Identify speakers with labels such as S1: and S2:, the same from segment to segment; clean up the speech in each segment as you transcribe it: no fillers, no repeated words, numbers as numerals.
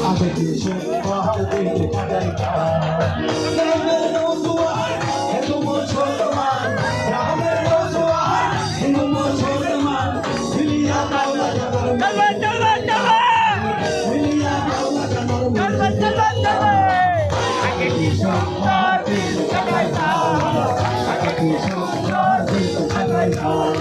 S1: আগে কি সুন্দর দিন কাটাইতাম গ্রামের নৌজোয়ান এত মুসলমান গ্রামের নৌজোয়ান এত মুসলমান মিলিয়া কাওলা জানার মিলিয়া কাওলা জানার আগে কি সুন্দর দিন কাটাইতাম আগে কি সুন্দর দিন কাটাইতাম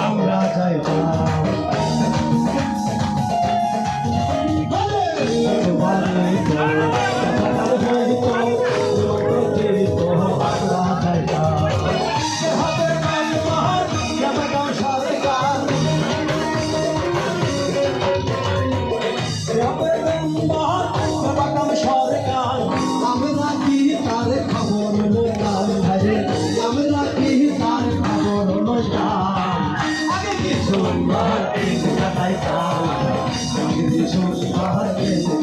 S1: আমরা যাইতাম আমরা কি তার খবর লইতাম ভাইরে আমরা কি তার খবর লইতাম আগে কি সুন্দর দিন কাটাইতাম আগে কি সুন্দর দিন